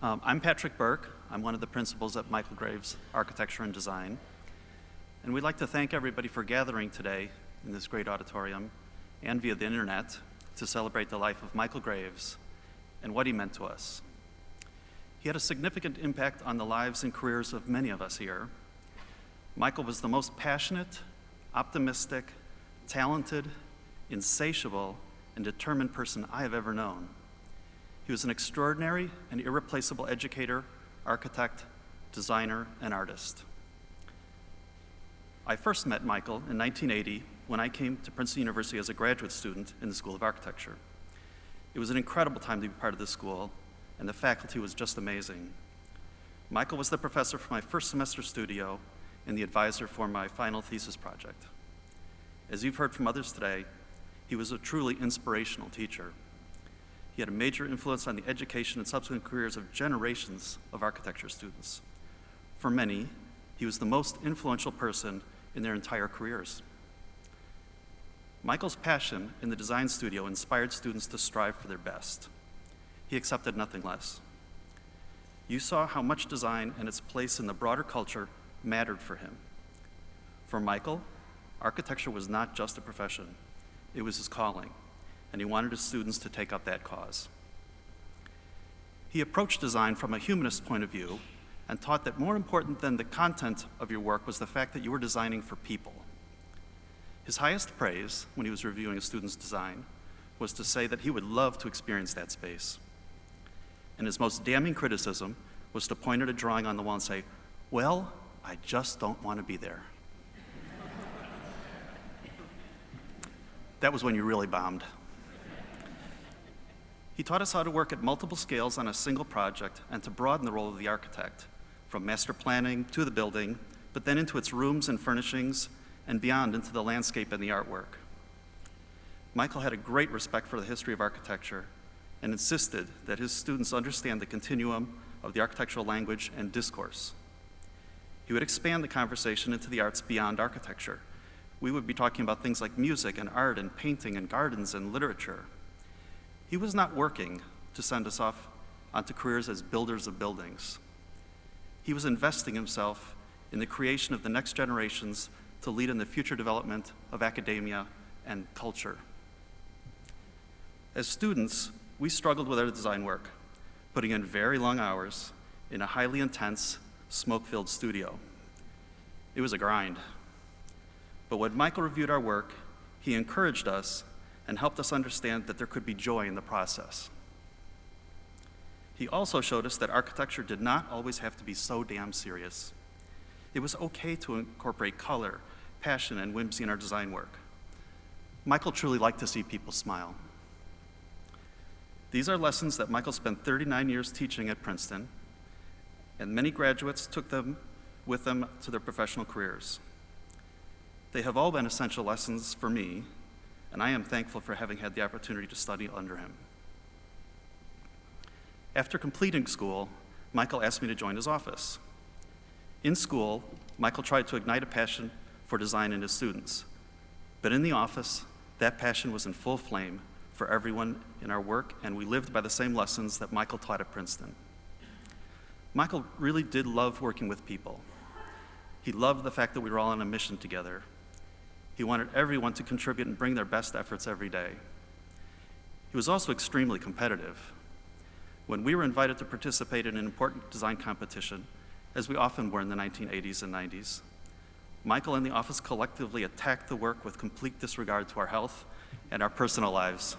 I'm Patrick Burke. I'm one of the principals at Michael Graves Architecture and Design. And we'd like to thank everybody for gathering today in this great auditorium and via the internet to celebrate the life of Michael Graves and what he meant to us. He had a significant impact on the lives and careers of many of us here. Michael was the most passionate, optimistic, talented, insatiable, and determined person I have ever known. He was an extraordinary and irreplaceable educator, architect, designer, and artist. I first met Michael in 1980 when I came to Princeton University as a graduate student in the School of Architecture. It was an incredible time to be part of this school, and the faculty was just amazing. Michael was the professor for my first semester studio and the advisor for my final thesis project. As you've heard from others today, he was a truly inspirational teacher. He had a major influence on the education and subsequent careers of generations of architecture students. For many, he was the most influential person in their entire careers. Michael's passion in the design studio inspired students to strive for their best. He accepted nothing less. You saw how much design and its place in the broader culture mattered for him. For Michael, architecture was not just a profession, it was his calling, and he wanted his students to take up that cause. He approached design from a humanist point of view and taught that more important than the content of your work was the fact that you were designing for people. His highest praise when he was reviewing a student's design was to say that he would love to experience that space. And his most damning criticism was to point at a drawing on the wall and say, "Well, I just don't want to be there." That was when you really bombed. He taught us how to work at multiple scales on a single project and to broaden the role of the architect, from master planning to the building, but then into its rooms and furnishings, and beyond into the landscape and the artwork. Michael had a great respect for the history of architecture and insisted that his students understand the continuum of the architectural language and discourse. He would expand the conversation into the arts beyond architecture. We would be talking about things like music and art and painting and gardens and literature. He was not working to send us off onto careers as builders of buildings. He was investing himself in the creation of the next generations to lead in the future development of academia and culture. As students, we struggled with our design work, putting in very long hours in a highly intense, smoke-filled studio. It was a grind. But when Michael reviewed our work, he encouraged us and helped us understand that there could be joy in the process. He also showed us that architecture did not always have to be so damn serious. It was okay to incorporate color, passion, and whimsy in our design work. Michael truly liked to see people smile. These are lessons that Michael spent 39 years teaching at Princeton, and many graduates took them with them to their professional careers. They have all been essential lessons for me, and I am thankful for having had the opportunity to study under him. After completing school, Michael asked me to join his office. In school, Michael tried to ignite a passion for design in his students, but in the office, that passion was in full flame for everyone in our work, and we lived by the same lessons that Michael taught at Princeton. Michael really did love working with people. He loved the fact that we were all on a mission together. He wanted everyone to contribute and bring their best efforts every day. He was also extremely competitive. When we were invited to participate in an important design competition, as we often were in the 1980s and 90s, Michael and the office collectively attacked the work with complete disregard to our health and our personal lives.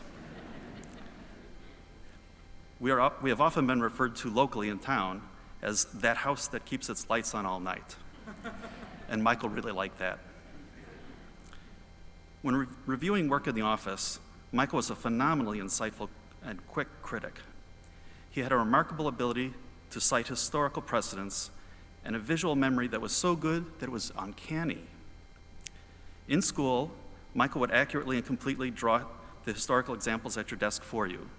We have often been referred to locally in town as that house that keeps its lights on all night. And Michael really liked that. When reviewing work in the office, Michael was a phenomenally insightful and quick critic. He had a remarkable ability to cite historical precedents and a visual memory that was so good that it was uncanny. In school, Michael would accurately and completely draw the historical examples at your desk for you.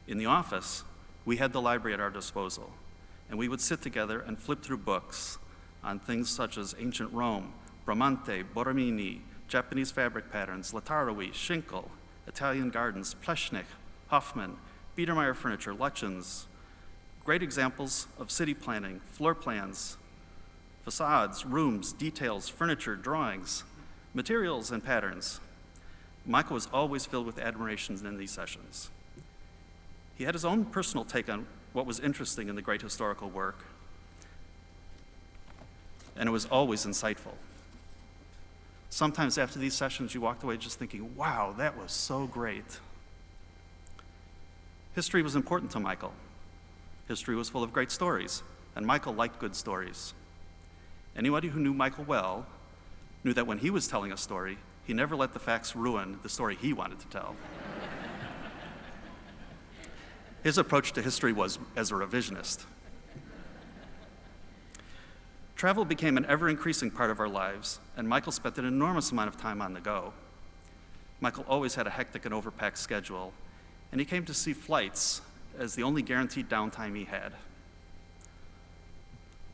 In the office, we had the library at our disposal, and we would sit together and flip through books on things such as ancient Rome, Bramante, Borromini, Japanese fabric patterns, Lataroi, Schinkel, Italian gardens, Pleshnik, Hoffman, Biedermeier furniture, Lutyens, great examples of city planning, floor plans, facades, rooms, details, furniture, drawings, materials, and patterns. Michael was always filled with admiration in these sessions. He had his own personal take on what was interesting in the great historical work, and it was always insightful. Sometimes after these sessions, you walked away just thinking, wow, that was so great. History was important to Michael. History was full of great stories, and Michael liked good stories. Anybody who knew Michael well knew that when he was telling a story, he never let the facts ruin the story he wanted to tell. His approach to history was as a revisionist. Travel became an ever-increasing part of our lives, and Michael spent an enormous amount of time on the go. Michael always had a hectic and overpacked schedule, and he came to see flights as the only guaranteed downtime he had.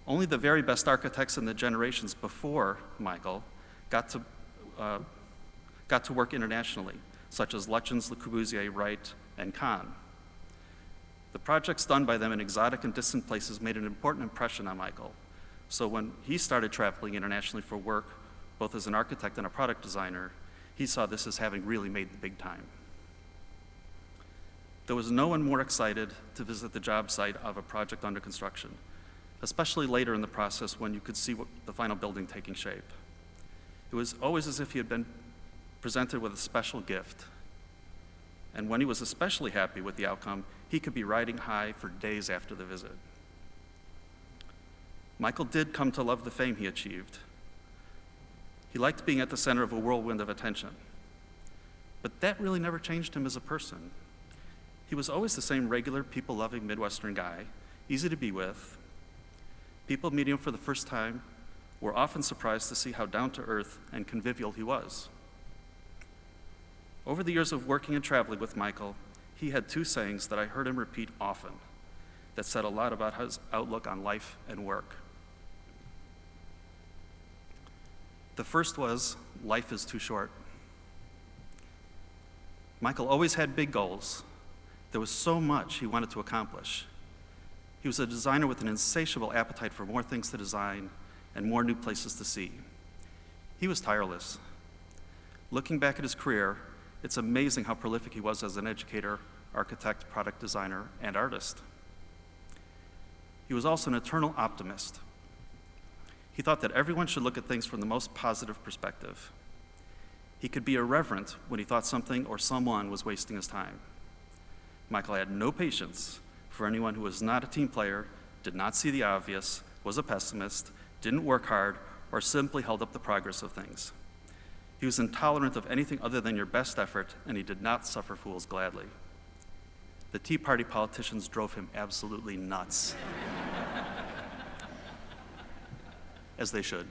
Only the very best architects in the generations before Michael got to work internationally, such as Lutyens, Le Corbusier, Wright, and Kahn. The projects done by them in exotic and distant places made an important impression on Michael. So when he started traveling internationally for work, both as an architect and a product designer, he saw this as having really made the big time. There was no one more excited to visit the job site of a project under construction, especially later in the process when you could see the final building taking shape. It was always as if he had been presented with a special gift. And when he was especially happy with the outcome, he could be riding high for days after the visit. Michael did come to love the fame he achieved. He liked being at the center of a whirlwind of attention. But that really never changed him as a person. He was always the same regular, people-loving Midwestern guy, easy to be with. People meeting him for the first time were often surprised to see how down-to-earth and convivial he was. Over the years of working and traveling with Michael, he had two sayings that I heard him repeat often that said a lot about his outlook on life and work. The first was, life is too short. Michael always had big goals. There was so much he wanted to accomplish. He was a designer with an insatiable appetite for more things to design and more new places to see. He was tireless. Looking back at his career, it's amazing how prolific he was as an educator, architect, product designer, and artist. He was also an eternal optimist. He thought that everyone should look at things from the most positive perspective. He could be irreverent when he thought something or someone was wasting his time. Michael had no patience for anyone who was not a team player, did not see the obvious, was a pessimist, didn't work hard, or simply held up the progress of things. He was intolerant of anything other than your best effort, and he did not suffer fools gladly. The Tea Party politicians drove him absolutely nuts. As they should.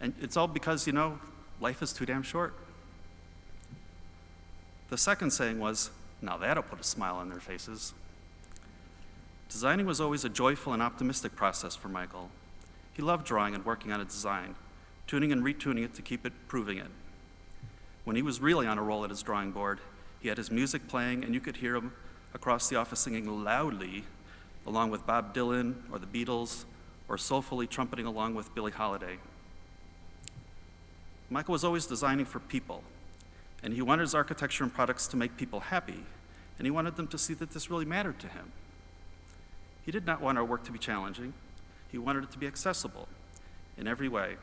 And it's all because, life is too damn short. The second saying was, now that'll put a smile on their faces. Designing was always a joyful and optimistic process for Michael. He loved drawing and working on a design, tuning and retuning it to keep improving it. When he was really on a roll at his drawing board, he had his music playing, and you could hear him across the office singing loudly, along with Bob Dylan or the Beatles, or soulfully trumpeting along with Billie Holiday. Michael was always designing for people, and he wanted his architecture and products to make people happy, and he wanted them to see that this really mattered to him. He did not want our work to be challenging. He wanted it to be accessible in every way.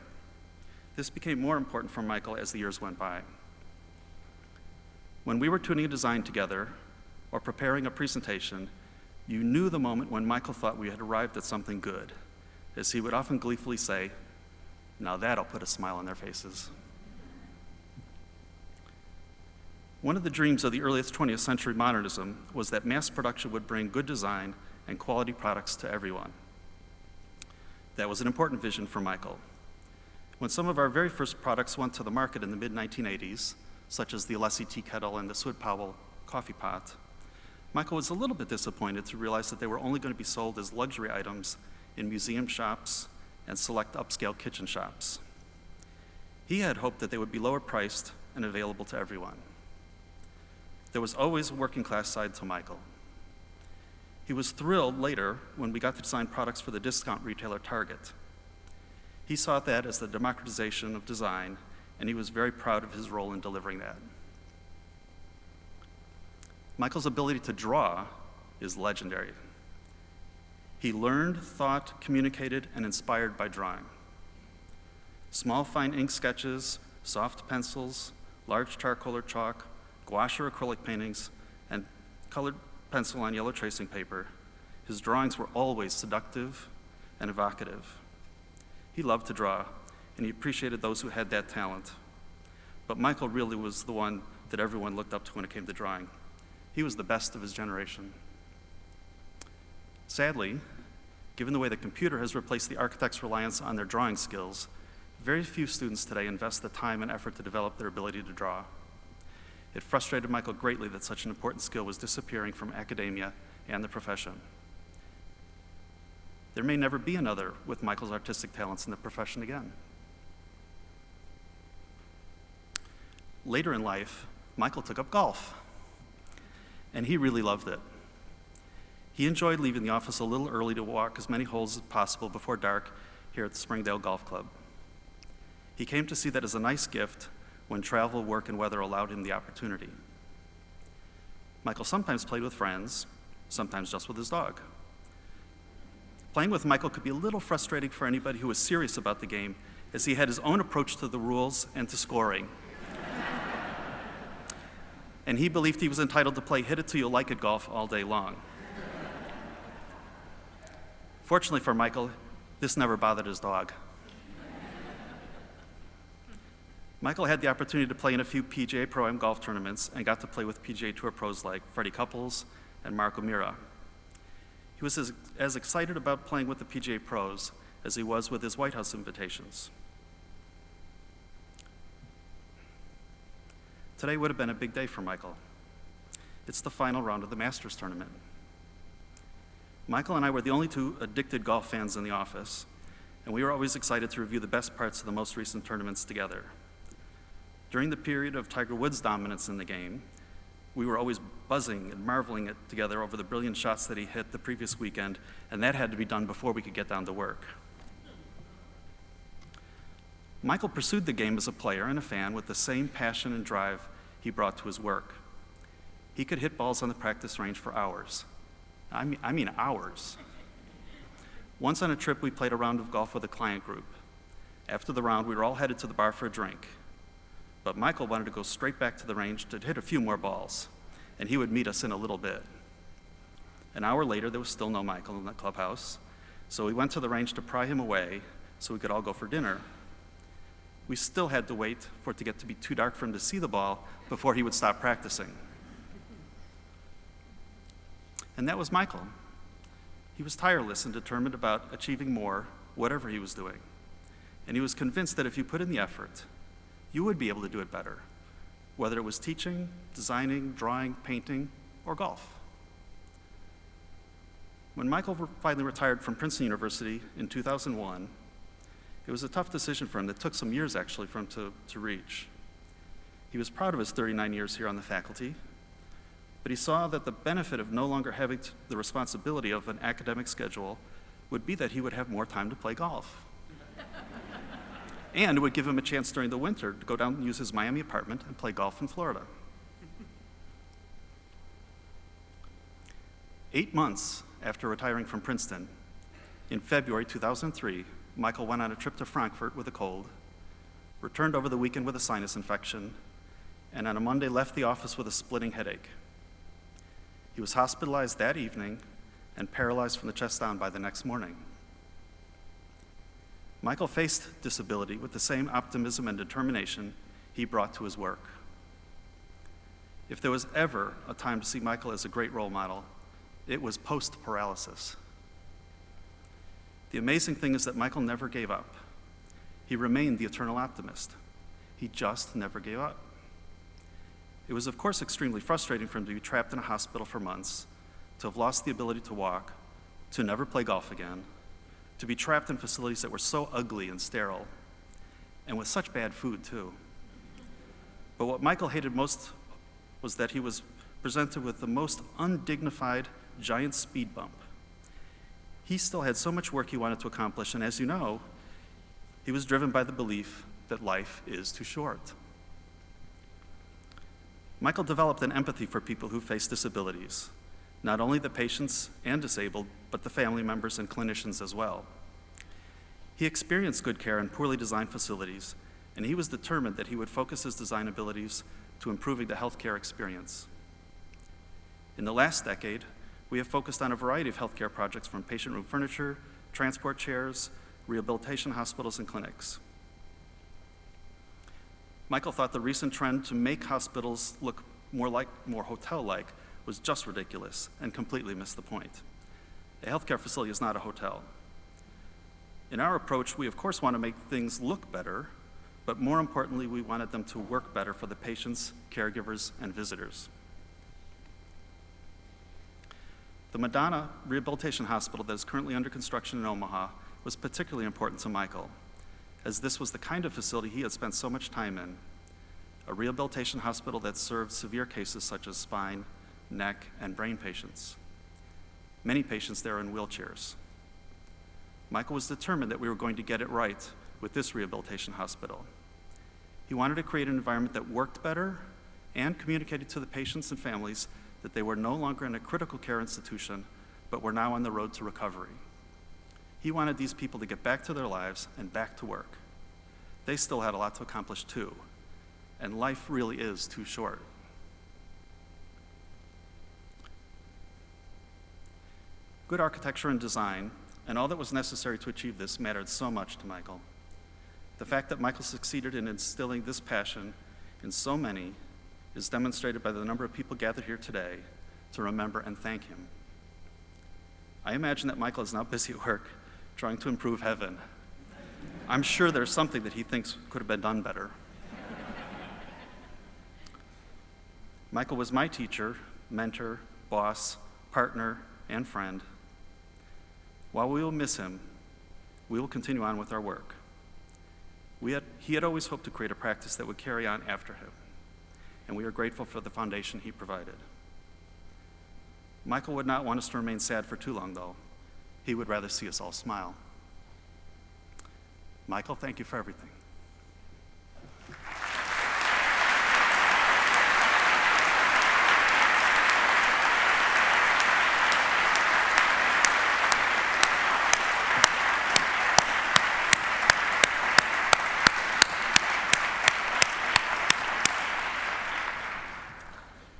This became more important for Michael as the years went by. When we were tuning a design together or preparing a presentation, you knew the moment when Michael thought we had arrived at something good, as he would often gleefully say, now that'll put a smile on their faces. One of the dreams of the earliest 20th century modernism was that mass production would bring good design and quality products to everyone. That was an important vision for Michael. When some of our very first products went to the market in the mid-1980s, such as the Alessi tea kettle and the Swid Powell coffee pot, Michael was a little bit disappointed to realize that they were only going to be sold as luxury items in museum shops and select upscale kitchen shops. He had hoped that they would be lower priced and available to everyone. There was always a working class side to Michael. He was thrilled later when we got to design products for the discount retailer Target. He saw that as the democratization of design, and he was very proud of his role in delivering that. Michael's ability to draw is legendary. He learned, thought, communicated, and inspired by drawing. Small, fine ink sketches, soft pencils, large charcoal or chalk, gouache or acrylic paintings, and colored pencil on yellow tracing paper, his drawings were always seductive and evocative. He loved to draw, and he appreciated those who had that talent. But Michael really was the one that everyone looked up to when it came to drawing. He was the best of his generation. Sadly, given the way the computer has replaced the architect's reliance on their drawing skills, very few students today invest the time and effort to develop their ability to draw. It frustrated Michael greatly that such an important skill was disappearing from academia and the profession. There may never be another with Michael's artistic talents in the profession again. Later in life, Michael took up golf, and he really loved it. He enjoyed leaving the office a little early to walk as many holes as possible before dark here at the Springdale Golf Club. He came to see that as a nice gift when travel, work, and weather allowed him the opportunity. Michael sometimes played with friends, sometimes just with his dog. Playing with Michael could be a little frustrating for anybody who was serious about the game, as he had his own approach to the rules and to scoring. And he believed he was entitled to play hit-it-till-you-like-it golf all day long. Fortunately for Michael, this never bothered his dog. Michael had the opportunity to play in a few PGA Pro-Am golf tournaments and got to play with PGA Tour pros like Freddie Couples and Marco Mira. He was as excited about playing with the PGA pros as he was with his White House invitations. Today would have been a big day for Michael. It's the final round of the Masters tournament. Michael and I were the only two addicted golf fans in the office, and we were always excited to review the best parts of the most recent tournaments together. During the period of Tiger Woods' dominance in the game, we were always buzzing and marveling together over the brilliant shots that he hit the previous weekend, and that had to be done before we could get down to work. Michael pursued the game as a player and a fan with the same passion and drive he brought to his work. He could hit balls on the practice range for hours. I mean hours. Once on a trip, we played a round of golf with a client group. After the round, we were all headed to the bar for a drink. But Michael wanted to go straight back to the range to hit a few more balls, and he would meet us in a little bit. An hour later, there was still no Michael in the clubhouse, so we went to the range to pry him away so we could all go for dinner. We still had to wait for it to get to be too dark for him to see the ball before he would stop practicing. And that was Michael. He was tireless and determined about achieving more, whatever he was doing. And he was convinced that if you put in the effort, you would be able to do it better, whether it was teaching, designing, drawing, painting, or golf. When Michael finally retired from Princeton University in 2001, it was a tough decision for him that took some years, actually, for him to reach. He was proud of his 39 years here on the faculty, but he saw that the benefit of no longer having the responsibility of an academic schedule would be that he would have more time to play golf. And it would give him a chance during the winter to go down and use his Miami apartment and play golf in Florida. 8 months after retiring from Princeton, in February 2003, Michael went on a trip to Frankfurt with a cold, returned over the weekend with a sinus infection, and on a Monday left the office with a splitting headache. He was hospitalized that evening and paralyzed from the chest down by the next morning. Michael faced disability with the same optimism and determination he brought to his work. If there was ever a time to see Michael as a great role model, it was post-paralysis. The amazing thing is that Michael never gave up. He remained the eternal optimist. He just never gave up. It was, of course, extremely frustrating for him to be trapped in a hospital for months, to have lost the ability to walk, to never play golf again, to be trapped in facilities that were so ugly and sterile, and with such bad food, too. But what Michael hated most was that he was presented with the most undignified giant speed bump. He still had so much work he wanted to accomplish, and as you know, he was driven by the belief that life is too short. Michael developed an empathy for people who face disabilities, not only the patients and disabled, but the family members and clinicians as well. He experienced good care in poorly designed facilities, and he was determined that he would focus his design abilities to improving the healthcare experience. In the last decade, we have focused on a variety of healthcare projects from patient room furniture, transport chairs, rehabilitation hospitals, and clinics. Michael thought the recent trend to make hospitals look more hotel-like was just ridiculous and completely missed the point. A healthcare facility is not a hotel. In our approach, we of course want to make things look better, but more importantly, we wanted them to work better for the patients, caregivers, and visitors. The Madonna Rehabilitation Hospital that is currently under construction in Omaha was particularly important to Michael, as this was the kind of facility he had spent so much time in, a rehabilitation hospital that served severe cases such as spine, neck, and brain patients. Many patients there are in wheelchairs. Michael was determined that we were going to get it right with this rehabilitation hospital. He wanted to create an environment that worked better and communicated to the patients and families that they were no longer in a critical care institution, but were now on the road to recovery. He wanted these people to get back to their lives and back to work. They still had a lot to accomplish too, and life really is too short. Good architecture and design, and all that was necessary to achieve this, mattered so much to Michael. The fact that Michael succeeded in instilling this passion in so many is demonstrated by the number of people gathered here today to remember and thank him. I imagine that Michael is now busy at work trying to improve heaven. I'm sure there's something that he thinks could have been done better. Michael was my teacher, mentor, boss, partner, and friend. While we will miss him, we will continue on with our work. He had always hoped to create a practice that would carry on after him, and we are grateful for the foundation he provided. Michael would not want us to remain sad for too long, though. He would rather see us all smile. Michael, thank you for everything.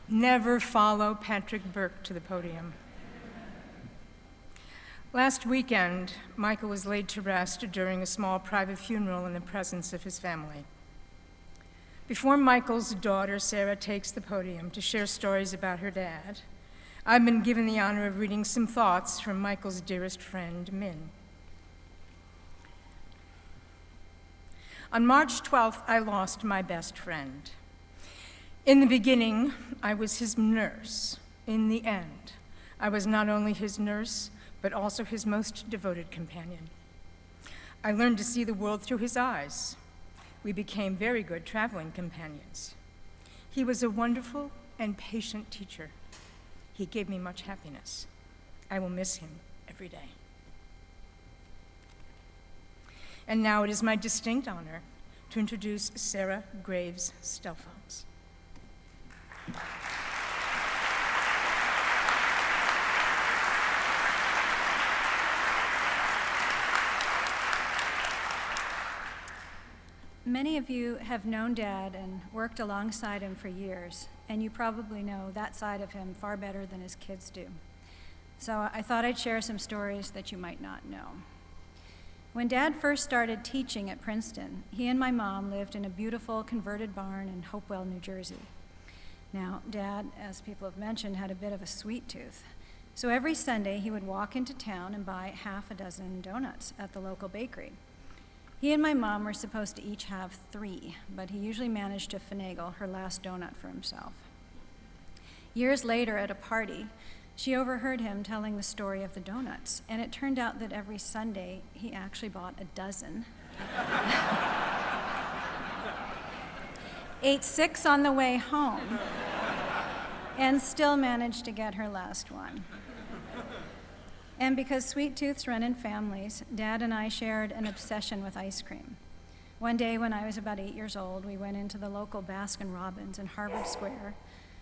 Never follow Patrick Burke to the podium. Last weekend, Michael was laid to rest during a small private funeral in the presence of his family. Before Michael's daughter, Sarah, takes the podium to share stories about her dad, I've been given the honor of reading some thoughts from Michael's dearest friend, Min. On March 12th, I lost my best friend. In the beginning, I was his nurse. In the end, I was not only his nurse, but also his most devoted companion. I learned to see the world through his eyes. We became very good traveling companions. He was a wonderful and patient teacher. He gave me much happiness. I will miss him every day. And now it is my distinct honor to introduce Sarah Graves Stelfox. Many of you have known Dad and worked alongside him for years, and you probably know that side of him far better than his kids do. So I thought I'd share some stories that you might not know. When Dad first started teaching at Princeton, he and my mom lived in a beautiful converted barn in Hopewell, New Jersey. Now, Dad, as people have mentioned, had a bit of a sweet tooth. So every Sunday, he would walk into town and buy half a dozen donuts at the local bakery. He and my mom were supposed to each have 3, but he usually managed to finagle her last donut for himself. Years later at a party, she overheard him telling the story of the donuts, and it turned out that every Sunday, he actually bought a dozen. Ate 6 on the way home, and still managed to get her last one. And because sweet tooths run in families, Dad and I shared an obsession with ice cream. One day when I was about 8 years old, we went into the local Baskin-Robbins in Harvard Square,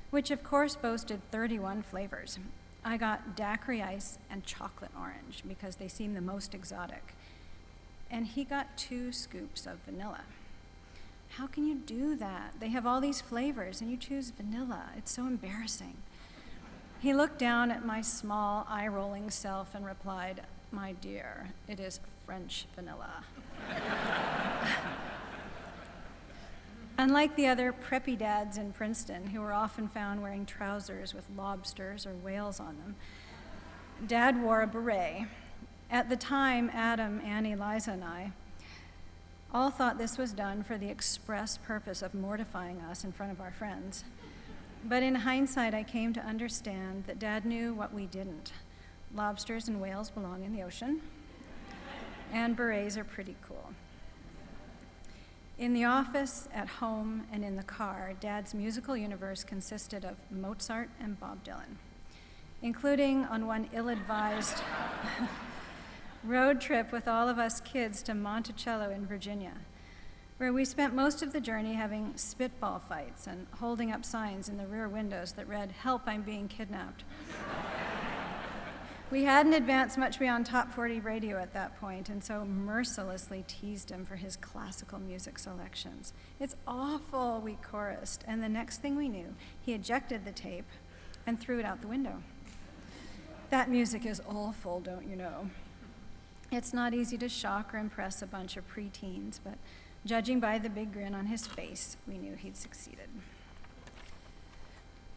which of course boasted 31 flavors. I got daiquiri ice and chocolate orange because they seem the most exotic. And he got 2 scoops of vanilla. How can you do that? They have all these flavors and you choose vanilla. It's so embarrassing. He looked down at my small, eye-rolling self and replied, "My dear, it is French vanilla." Unlike the other preppy dads in Princeton, who were often found wearing trousers with lobsters or whales on them, Dad wore a beret. At the time, Adam, Annie, Liza, and I all thought this was done for the express purpose of mortifying us in front of our friends. But in hindsight, I came to understand that Dad knew what we didn't. Lobsters and whales belong in the ocean, and berets are pretty cool. In the office, at home, and in the car, Dad's musical universe consisted of Mozart and Bob Dylan, including on one ill-advised road trip with all of us kids to Monticello in Virginia, where we spent most of the journey having spitball fights and holding up signs in the rear windows that read, "Help, I'm being kidnapped." We hadn't advanced much beyond top 40 radio at that point, and so mercilessly teased him for his classical music selections. "It's awful," we chorused, and the next thing we knew, he ejected the tape and threw it out the window. That music is awful, don't you know? It's not easy to shock or impress a bunch of preteens, but judging by the big grin on his face, we knew he'd succeeded.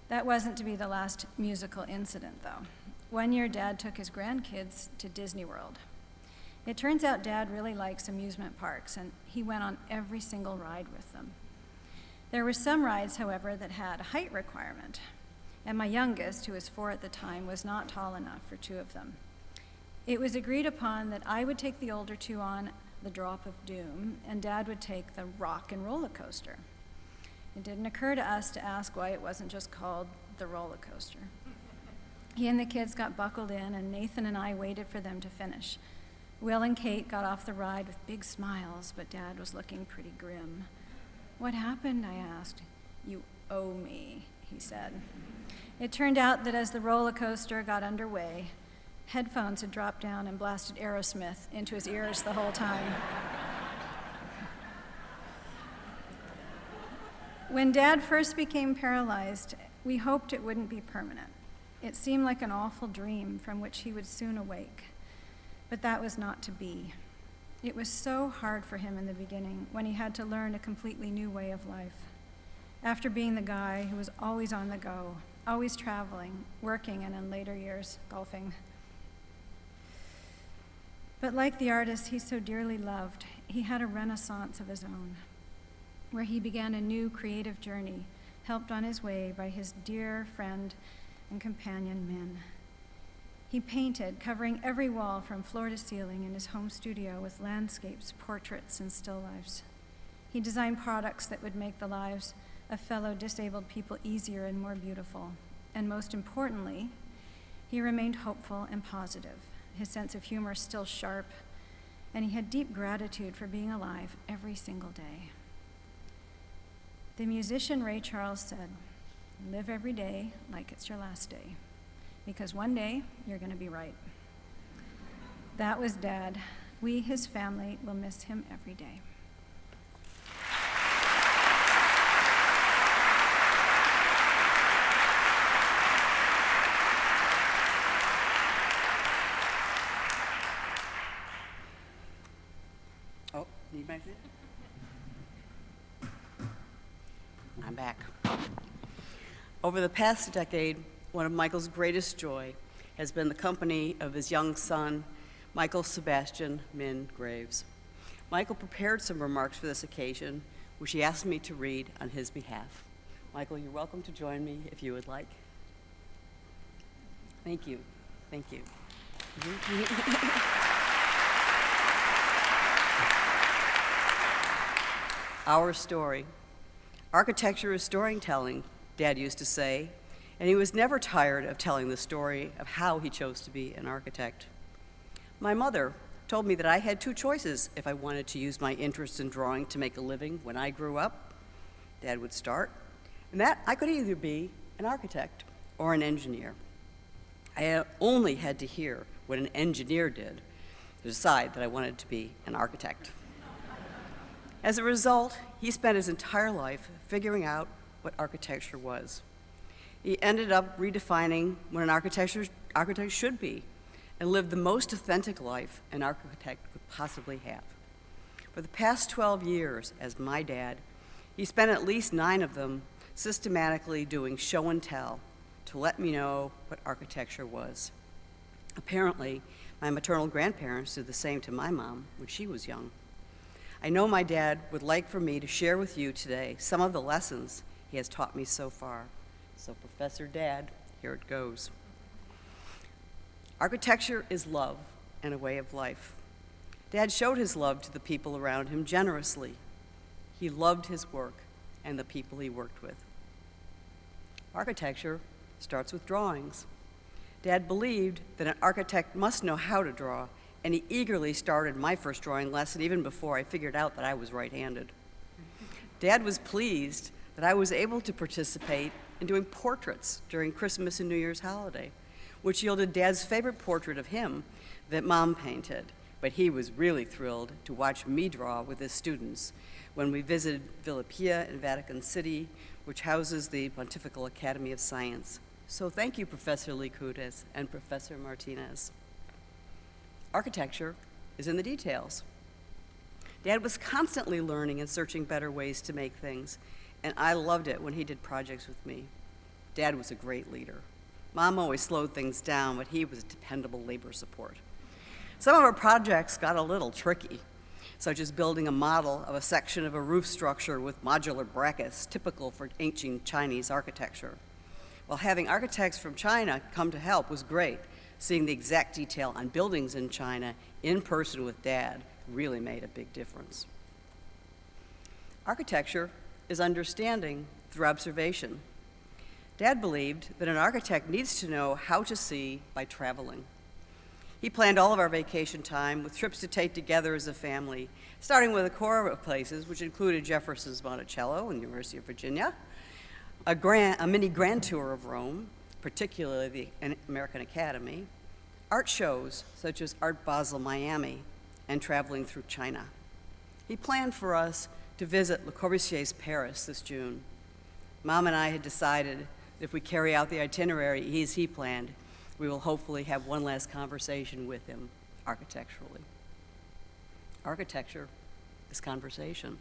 That wasn't to be the last musical incident, though. One year, Dad took his grandkids to Disney World. It turns out Dad really likes amusement parks, and he went on every single ride with them. There were some rides, however, that had a height requirement, and my youngest, who was 4 at the time, was not tall enough for 2 of them. It was agreed upon that I would take the older 2 on the Drop of Doom, and Dad would take the Rock and Roller Coaster. It didn't occur to us to ask why it wasn't just called the roller coaster. He and the kids got buckled in, and Nathan and I waited for them to finish. Will and Kate got off the ride with big smiles, but Dad was looking pretty grim. "What happened?" I asked. "You owe me," he said. It turned out that as the roller coaster got underway, headphones had dropped down and blasted Aerosmith into his ears the whole time. When Dad first became paralyzed, we hoped it wouldn't be permanent. It seemed like an awful dream from which he would soon awake, but that was not to be. It was so hard for him in the beginning when he had to learn a completely new way of life. After being the guy who was always on the go, always traveling, working, and in later years, golfing. But like the artist he so dearly loved, he had a renaissance of his own, where he began a new creative journey, helped on his way by his dear friend and companion, Min. He painted, covering every wall from floor to ceiling in his home studio with landscapes, portraits, and still lifes. He designed products that would make the lives of fellow disabled people easier and more beautiful. And most importantly, he remained hopeful and positive, his sense of humor still sharp, and he had deep gratitude for being alive every single day. The musician Ray Charles said, "Live every day like it's your last day, because one day you're going to be right." That was Dad. We, his family, will miss him every day. Oh, need my seat? I'm back. Over the past decade, one of Michael's greatest joy has been the company of his young son, Michael Sebastian Min Graves. Michael prepared some remarks for this occasion, which he asked me to read on his behalf. Michael, you're welcome to join me if you would like. Thank you. Thank you. Our story. Architecture is storytelling, Dad used to say, and he was never tired of telling the story of how he chose to be an architect. My mother told me that I had two choices if I wanted to use my interest in drawing to make a living when I grew up. Dad would start, and that I could either be an architect or an engineer. I only had to hear what an engineer did to decide that I wanted to be an architect. As a result, he spent his entire life figuring out what architecture was. He ended up redefining what an architect should be and lived the most authentic life an architect could possibly have. For the past 12 years as my dad, he spent at least 9 of them systematically doing show and tell to let me know what architecture was. Apparently, my maternal grandparents did the same to my mom when she was young. I know my dad would like for me to share with you today some of the lessons he has taught me so far. So, Professor Dad, here it goes. Architecture is love and a way of life. Dad showed his love to the people around him generously. He loved his work and the people he worked with. Architecture starts with drawings. Dad believed that an architect must know how to draw, and he eagerly started my first drawing lesson even before I figured out that I was right-handed. Dad was pleased that I was able to participate in doing portraits during Christmas and New Year's holiday, which yielded Dad's favorite portrait of him that Mom painted. But he was really thrilled to watch me draw with his students when we visited Villa Pia in Vatican City, which houses the Pontifical Academy of Science. So thank you, Professor Licudes and Professor Martinez. Architecture is in the details. Dad was constantly learning and searching better ways to make things, and I loved it when he did projects with me. Dad was a great leader. Mom always slowed things down, but he was a dependable labor support. Some of our projects got a little tricky, such as building a model of a section of a roof structure with modular brackets, typical for ancient Chinese architecture. While having architects from China come to help was great, seeing the exact detail on buildings in China in person with Dad really made a big difference. Architecture is understanding through observation. Dad believed that an architect needs to know how to see by traveling. He planned all of our vacation time with trips to take together as a family, starting with a core of places, which included Jefferson's Monticello and the University of Virginia, a mini grand tour of Rome, particularly the American Academy, art shows such as Art Basel Miami, and traveling through China. He planned for us to visit Le Corbusier's Paris this June. Mom and I had decided that if we carry out the itinerary as he planned, we will hopefully have one last conversation with him architecturally. Architecture is conversation.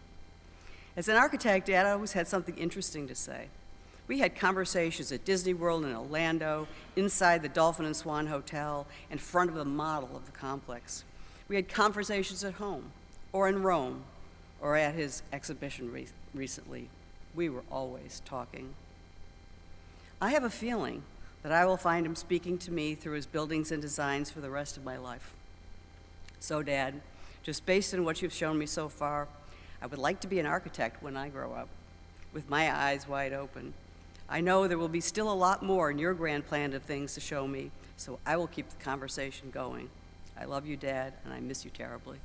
As an architect, Dad always had something interesting to say. We had conversations at Disney World in Orlando, inside the Dolphin and Swan Hotel, in front of the model of the complex. We had conversations at home, or in Rome, or at his exhibition recently. We were always talking. I have a feeling that I will find him speaking to me through his buildings and designs for the rest of my life. So, Dad, just based on what you've shown me so far, I would like to be an architect when I grow up, with my eyes wide open. I know there will be still a lot more in your grand plan of things to show me, so I will keep the conversation going. I love you, Dad, and I miss you terribly.